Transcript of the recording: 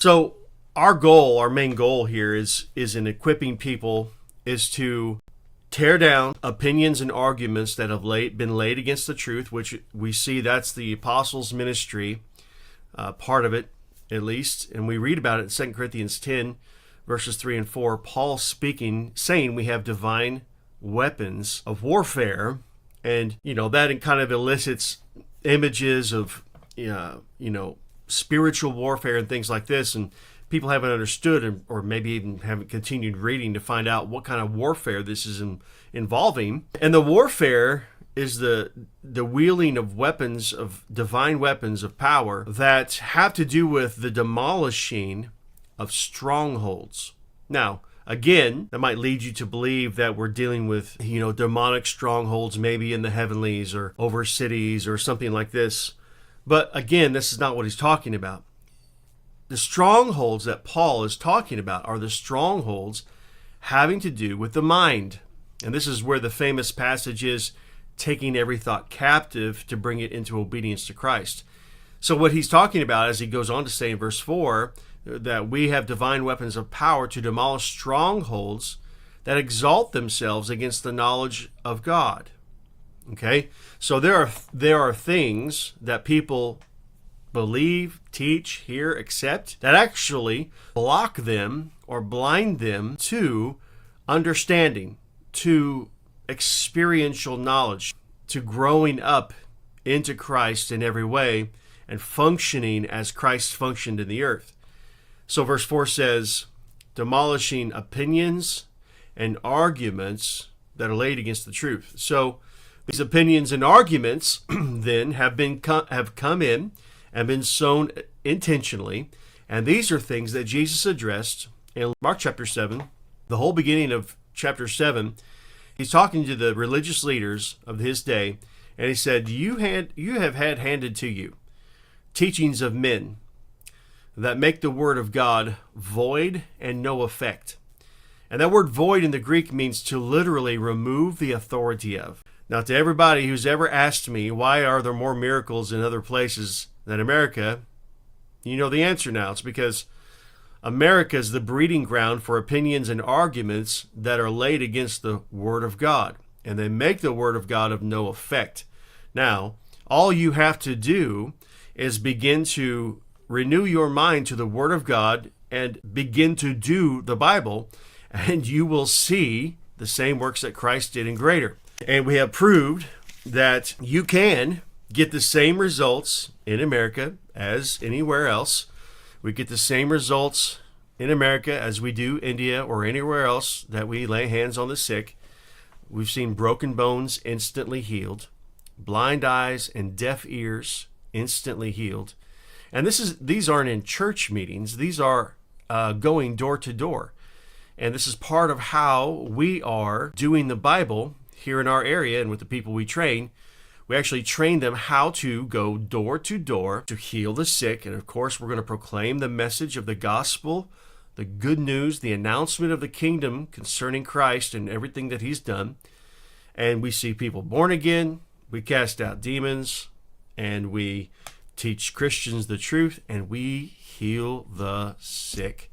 So our goal, our main goal here is in equipping people is to tear down opinions and arguments that have been laid against the truth, which we see that's the apostles' ministry, part of it at least. And we read about it in 2 Corinthians 10, verses 3 and 4. Paul speaking, saying we have divine weapons of warfare. And, that kind of elicits images of, spiritual warfare and things like this. And people haven't understood or maybe even haven't continued reading to find out what kind of warfare this is involving. And the warfare is the wielding of weapons, of divine weapons of power that have to do with the demolishing of strongholds. Now, again, that might lead you to believe that we're dealing with, demonic strongholds maybe in the heavenlies or over cities or something like this. But again, this is not what he's talking about. The strongholds that Paul is talking about are the strongholds having to do with the mind. And this is where the famous passage is, taking every thought captive to bring it into obedience to Christ. So what he's talking about, as he goes on to say in verse 4, that we have divine weapons of power to demolish strongholds that exalt themselves against the knowledge of God. Okay? So there are things that people believe, teach, hear, accept, that actually block them or blind them to understanding, to experiential knowledge, to growing up into Christ in every way and functioning as Christ functioned in the earth. So verse 4 says, demolishing opinions and arguments that are laid against the truth. So these opinions and arguments then have come in and been sown intentionally. And these are things that Jesus addressed in Mark chapter 7, the whole beginning of chapter 7. He's talking to the religious leaders of his day, and he said, you have had handed to you teachings of men that make the word of God void and no effect. And that word void in the Greek means to literally remove the authority of. Now, to everybody who's ever asked me, why are there more miracles in other places than America? You know the answer now. It's because America is the breeding ground for opinions and arguments that are laid against the Word of God. And they make the Word of God of no effect. Now, all you have to do is begin to renew your mind to the Word of God and begin to do the Bible, and you will see the same works that Christ did and greater. And we have proved that you can get the same results in America as anywhere else. We get the same results in America as we do India or anywhere else that we lay hands on the sick. We've seen broken bones instantly healed, blind eyes and deaf ears instantly healed. And these aren't in church meetings. These are going door to door. And this is part of how we are doing the Bible here in our area and with the people we train. We actually train them how to go door to door to heal the sick. And of course, we're going to proclaim the message of the gospel, the good news, the announcement of the kingdom concerning Christ and everything that he's done. And we see people born again. We cast out demons, and we teach Christians the truth, and we heal the sick.